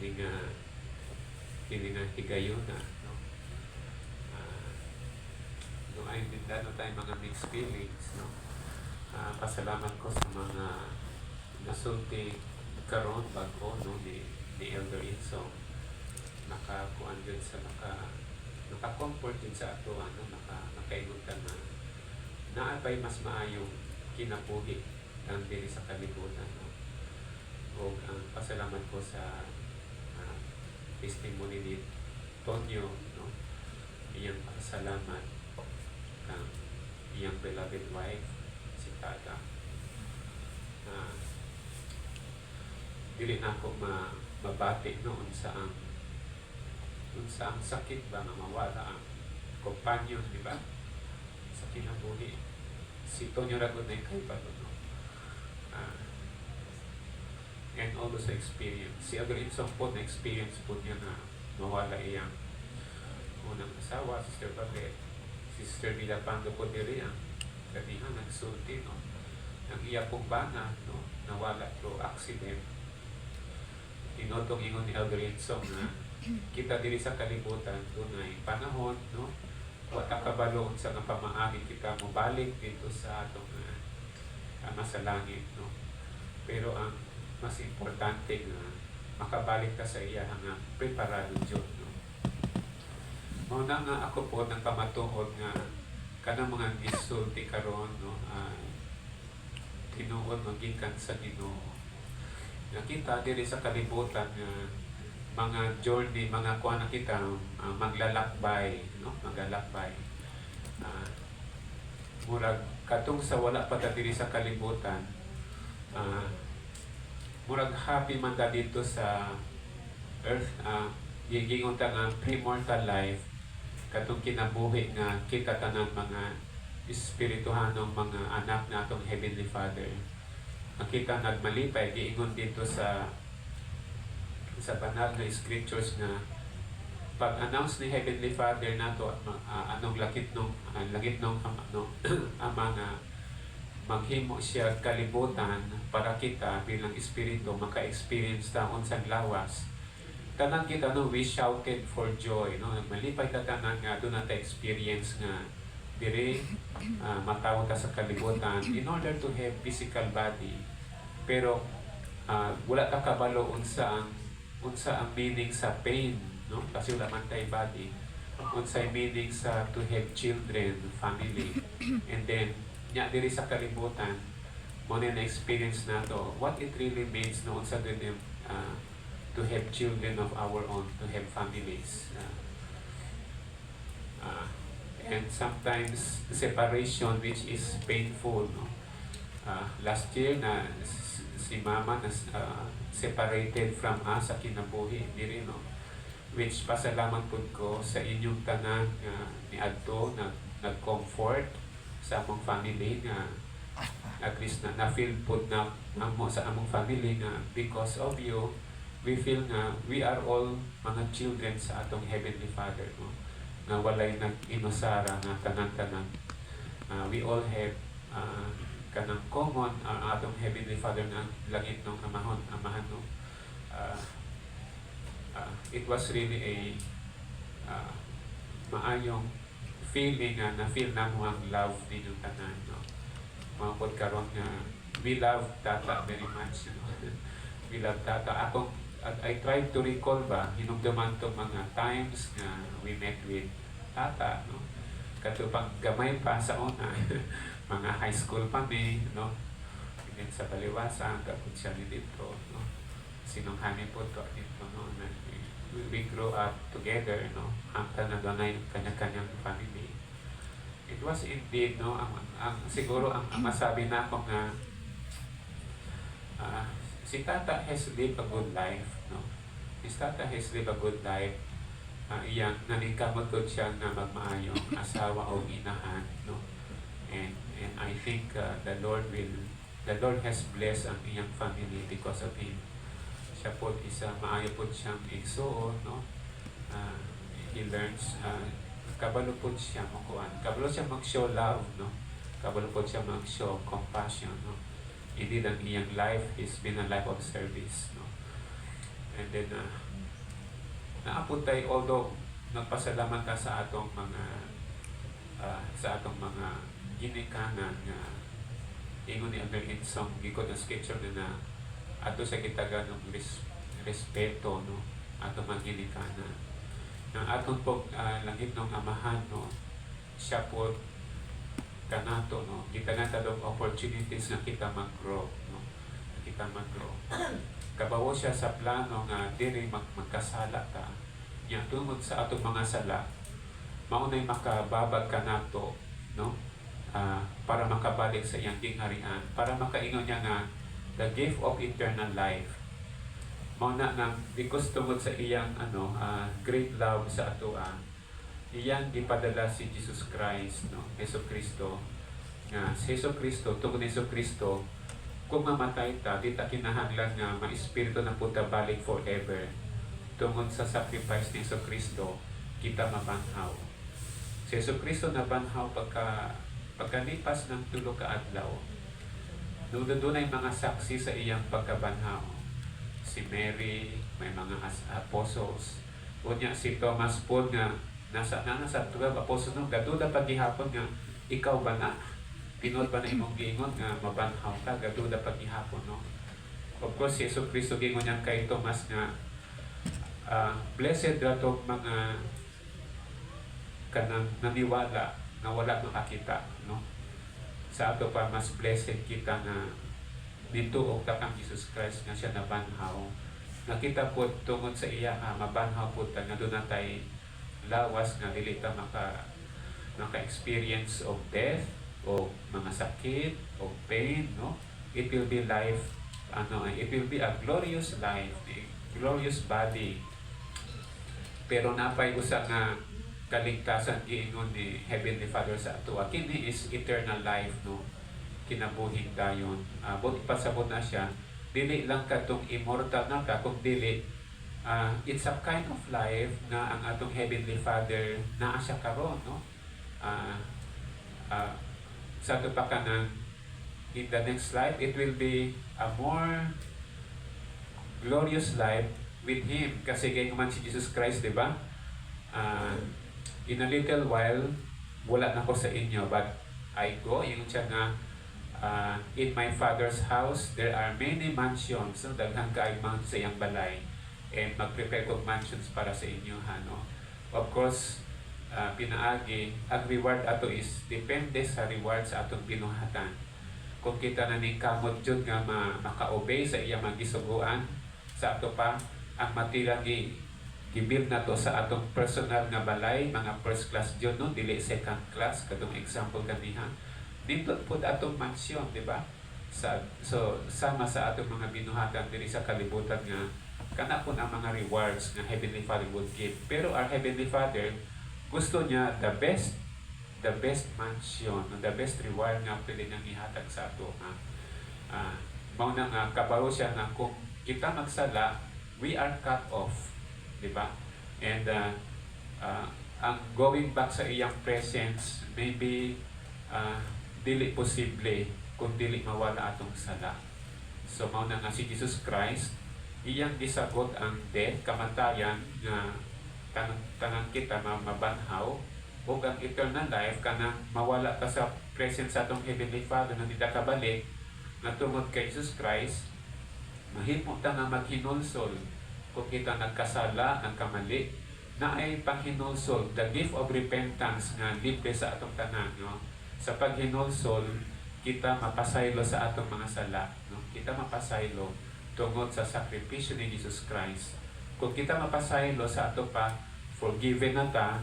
kini nga higayon na, no? No, ay dano tayo mga mixed feelings, no? Pasalamat ko sa mga nasulti karon bago, no, ni Elder Itzo. Nakakuan din sa naka-comfort din sa ato, ano, nakaingon ka na naapay mas maayong kinabuhi ang diri sa kalibutan, no? O ang pasalamat ko sa testimony ni Tonyo, no? Iyang pasalamat kang iyang beloved wife si Tata. Dili na ako mabati noon sa ang sakit ba na mawala ang companion, di ba? Sa kinabuhi. Si Tonyo Ragon na kay pa, no? And also sa experience. Si Elder Itzo po na experience po niya na mawala iyang unang asawa, Sister Babette. Sister Vilapando po diri ang kanihan nagsulti, no? Ang iya pong bana, no, nawala through accident. Tinotong ingon ni Elder Itzo na kita diri sa kalibutan dunay panahon, no, wata kabalo sa nga pamaagi kita mo balik dito sa atong ama sa langit, no. Pero ang mas importante nga makabalik ka sa iya nga preparado Diyos, no. Muna nga ako po nagpamatuhod nga kanang mga gisulti karon, no, tinuod magikan sa Ginoo. Nakita diri sa kalibutan nga mga journey, mga kuha na kita maglalakbay, no, maglalakbay. Murag katong sa wala pa ta diri sa kalibutan, murag happy man ta dito sa earth, gigingon ta nga premortal life, katong kinabuhi nga kita tanan mga espirituhanong mga anak natong Heavenly Father. Nakita nagmalipay, giingon dito sa banal na scriptures nga pag-announce ni Heavenly Father nato anong lakit nung ama nga maghimo siya kalibutan para kita bilang espiritu maka-experience taon sa lawas. Tanan kita, no, we shouted for joy, no, malipay ta tanan nga doon natin experience nga diri matawag ka sa kalibutan in order to have physical body, pero wala ta kabalo unsa ang meaning sa pain, no, kasi wala man tay body, unsa ang meaning sa to have children, family, and then nya diri sa kalibutan mo na experience nato what it really means, no, unsa din to have children of our own, to have families, and sometimes separation which is painful, no. Last year na si mama na separated from us sa kinabuhi diri, no, which pasalamat pud ko sa inyong tanan nga niadto nag-comfort sa among family nga at least na feel pud na amo sa among family nga because of you we feel nga we are all mga children sa atong Heavenly Father, no, nga walay nag-inusara nga tanan-tanan. We all have kanang common atong Heavenly Father nga langit ng amahan, no. It was really a maayong feeling nga na-feel na mo ang love ninyong tanan, no. Mga karon nga we love Tata very much, you know. We love Tata. I tried to recall ba, hinugdaman itong mga times nga we met with Tata, no? Katupang gamay pa sa una, mga high school pa mi, no? And sa Baliwasan, kapag siya ni dito, no? Sinunghanin po ito dito, no? We grew up together, no? Hanggang na doon kanya-kanyang family. It was indeed, no? Siguro ang masabi na ako nga, si Tata has lived a good life, no? Si Tata has lived a good life. Iyang nanikamot ko siya na magmaayong asawa o inahan, no? And I think the Lord has blessed ang iyang family because of him. Siya po isa maayo po siyang igsuon, no? He learns kabalo po siya makuan. Kabalo siya mag-show love, no? Kabalo po siya mag-show compassion, no? Indeed, ang iyang life has been a life of service, no? And then, naapuntay although nagpasalamat ta sa atong mga ginikanan nga ingon ni Albert Insong gikod ang scripture na ato sa gitagan ng respeto no atong mga ginikanan ng atong pog langit ng amahan no siya po kanato no gitagan ta og opportunities nga kita mag-grow no kita mag-grow kabawo siya sa plano nga dili magkasala ta nya tungod sa atong mga sala mao nay makababag kanato no para makabalik sa iyang gingharian para makaingon niya nga the gift of eternal life mao na because tungod sa iyang great love sa atoa iyang gipadala si Jesus Christ no Hesus Kristo nga si Hesus Kristo tungod ni Hesus Kristo kung mamatay ta di ta kinahanglan nga ma-espiritu na punta balik forever tungod sa sacrifice ni Hesus Kristo kita mabanhaw si Hesus Kristo nabanhaw pagkalipas ng 3 ka adlaw doon mga saksi sa iyang pagkabanhaw si Mary may mga apostles unya si Thomas po nga nasa 12 apostles no gaduda paghihapon nga ikaw ba na tinod ba na imong giingon nga mabanhaw ka gaduda paghihapon no of course si Jesus Cristo gingon niya kay Thomas nga blessed dato mga kanang naniwala na wala makakita no sa ato pa mas blessed kita nga dituog ta kang Jesus Christ nga siya nabanhaw nakita po tungod sa iya mabanhaw po ta nga doon natay lawas nga dili ta maka-experience of death o mga sakit o pain no it will be life it will be a glorious life a glorious body pero napay usa nga kaligtasan giingon ni Heavenly Father sa ato kini is eternal life no kinabuhing dayon buti pasabot na siya dili lang katong immortal na ka kung dili it's a kind of life na ang atong Heavenly Father naa siya karon no sa ato pa kanang in the next life it will be a more glorious life with Him kasi gay man si Jesus Christ di ba in a little while wala na ko sa inyo but I go yung siya nga in my Father's house there are many mansions no daghang kaay mansions sa iyang balay and mag-prepare kong mansions para sa inyo no of course pinaagi ang reward ato is depende sa reward sa atong binuhatan kung kita na ni kamot jud nga maka-obey sa iyang magisuguan sa ato pa ang material gibuild na to sa atong personal nga balay mga first class jud no dili second class kadtong example kaniha dito pud atong mansion di ba so sama sa atong mga binuhatan diri sa kalibutan nga kana pud ang mga rewards nga Heavenly Father would give pero our Heavenly Father gusto niya the best mansion the best reward nga pwede niyang ihatag sa ato mao na nga kabalo siya nga kung kita magsala we are cut off di ba and ang going back sa iyang presence maybe dili posible kung dili mawala atong sala so mao na nga si Jesus Christ iyang gisagot ang death kamatayan nga tanang kita mabanhaw ug ang eternal life kana mawala ka sa presence sa atong Heavenly Father na dita kabalik nga tungod kay Jesus Christ mahimo ta nga maghinulsol kung kita nagkasala, nagkamali, na ay panghinulsol, the gift of repentance nga libre sa atong tanan. No? Sa paghinulsol, kita mapasaylo sa atong mga sala. No? Kita mapasaylo tungod sa sakripisyo ni Jesus Christ. Kung kita mapasaylo sa ato pa, forgiven na ta,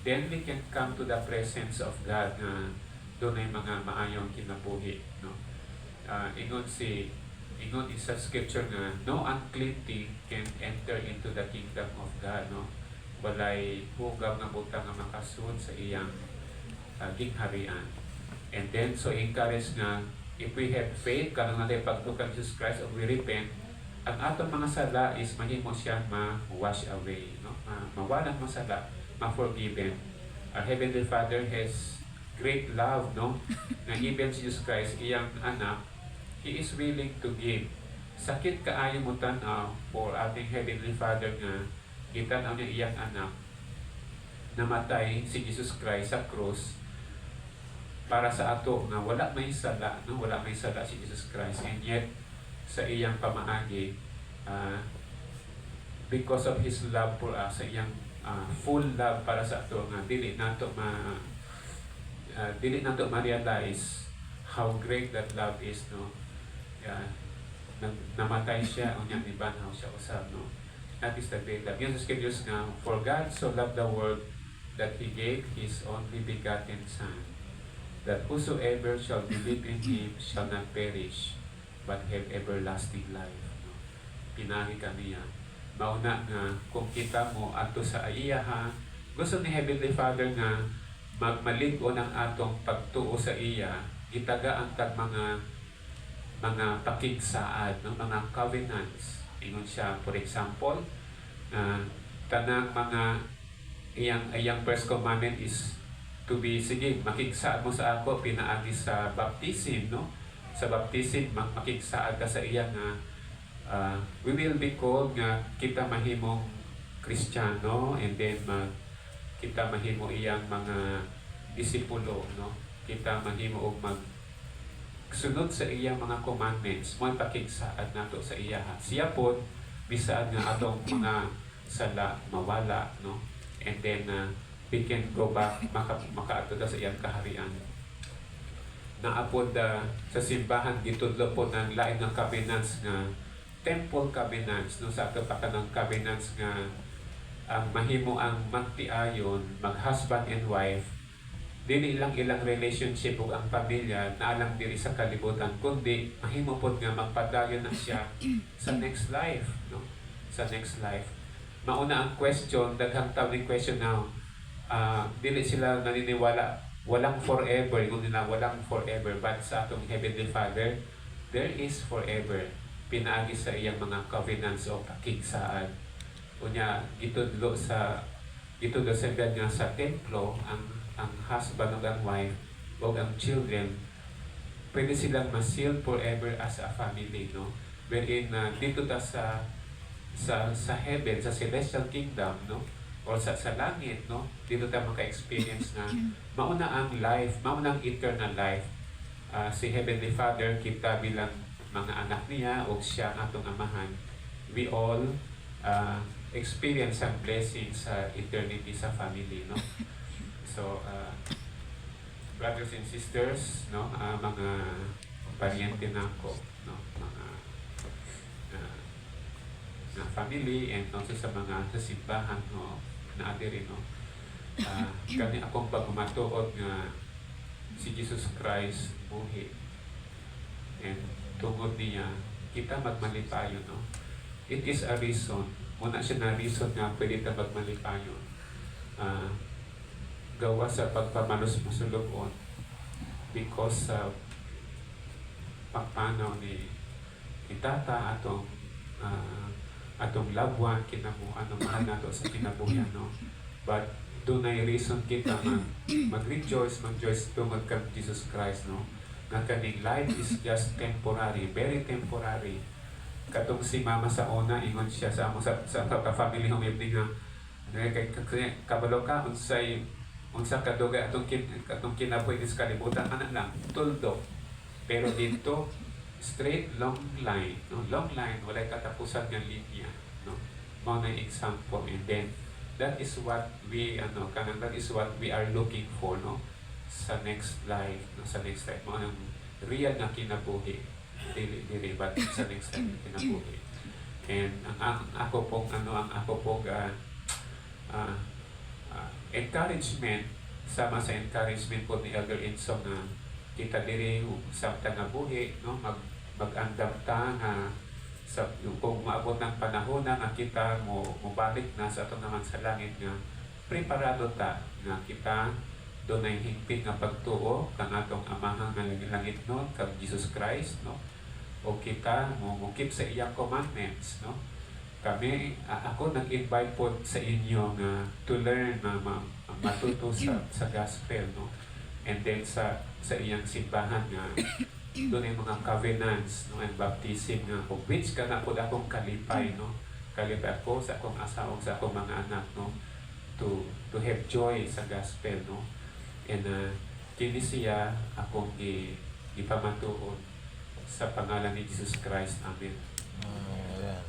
then we can come to the presence of God na doon ay mga maayong kinabuhi. No? Ingon sa scripture nga no unclean thing can enter into the kingdom of God no walay hugaw nga butang nga makasun sa iyang gingharian and then so encourage nga if we have faith kanang natay pagtukan Jesus Christ and we repent ang atong mga sala is mahimo siya ma-wash away no mawalan mo sala ma-forgiven our Heavenly Father has great love no na even Jesus Christ iyang anak He is willing to give. Sakit kaayo mo tanaw for ating Heavenly Father nga Gitanaw niya iyang anak, namatay si Jesus Christ sa cross para sa ato nga wala may sala, no? Wala may sala si Jesus Christ, and yet sa iyang pamaagi, because of His love for us, sa iyang full love para sa ato, nga dili nato ma-realize how great that love is, no? Namatay siya, unyang ibanaw siya usab, no? That is the great love. Yun sa scriptures nga, for God so loved the world that He gave His only begotten Son, that whosoever shall believe in Him shall not perish, but have everlasting life. No? Pinagi kaniya. Mauna nga, kung kita mo ato sa iya, ha, gusto ni Heavenly Father nga magmalig-o ng atong pagtuo sa iya, gitagaan tag mga pakigsaad, no? Mga covenants. Ingon siya, for example, tanang mga iyang first commandment is to be, sige, makigsaad mo sa ako, pinaagi sa baptism, no? Sa baptism, makigsaad ka sa iya nga, we will be called nga kita mahimong Kristiyano, and then kita mahimo iyang mga disipulo, no? Kita mahimo og sunod sa iyang mga commandments, mo pakigsaad nato sa iya. Siya po bisan nga atong mga sala mawala, no? And then we can go back, makaadto sa iyang kaharian. Naapod sa simbahan gitudlo po ng lain ng covenants nga temple covenants, no? Sa ato pa kanang covenants nga ang mahimo ang magtiayon, mag-husband and wife, dili ilang relationship ug ang pamilya na alang diri sa kalibutan, kundi mahimo pod nga magpadayon na siya sa next life, no? Sa next life. Mauna ang question, daghang tawo ni question now, dili sila naniniwala walang forever, kung nila walang forever, but sa atong Heavenly Father there is forever. Pinaagi sa iyang mga covenants o pakigsaad. Unya gitudlo sa God nga sa templo, ang husband o ang wife o ang children, pwede silang ma-seal forever as a family, no? Wherein dito ta sa heaven, sa celestial kingdom, no? O sa langit, no? Dito ta maka-experience na mauna ang life, mauna ang eternal life. Si Heavenly Father, kita bilang mga anak niya o siya ang atong amahan, we all experience ang blessings sa eternity sa family, no? So, brothers and sisters, no, mga paryente nako, no, mga na family, and also sa mga sa simbahan, no, na adiri, no. Kani akong pagmatuod nga si Jesus Christ buhi, and tungod niya kita magmalipayon, no. It is a reason, muna siya na reason nga pwede ta magmalipayon. Gawa sa pagpamalos-masulubon, because sa pagpanaw ni Tata atong loved one, kinabuhan ng mahal nato sa kinabuhan, no? But doon ay reason kita mag-rejoice tungod kang Jesus Christ, no? Nga kaning life is just temporary, very temporary. Katong si mama sa una, ingon siya sa family home evening nga, kabalo ka, unsa kaduga atong kinabuhi sa kalibutan, ana lang tuldo, pero dito straight long line, no? Long line, walay katapusan nga linya, no? Mao na example, and then that is what we that is what we are looking for, no? Sa next life, no? Sa next life mao nang real nga kinabuhi, dili but sa next life kinabuhi. And ang ako pong encouragement, sama sa encouragement po ni Elder Enzo na kita diri sa nga buhi, no? Mag-andam ta nga kung maabot ng panahon na nga kita mubalik na sa ato naman sa langit, nga preparado ta nga kita doon ay hingpit nga pagtuo kang atong amahang nga langit, no? Kang Jesus Christ, no? O kita keep sa iyang commandments, no? Ako nag-invite po sa inyo nga to learn na matuto sa gospel, no? And then sa iyang simbahan nga doon ay mga covenants, no? And baptism nga, of which ka na po akong kalipay, no? kalipay ako sa akong asawa sa akong mga anak, no, to have joy sa gospel, no, and kini siya akong ipamatuon sa pangalan ni Jesus Christ. Amen. Ayan.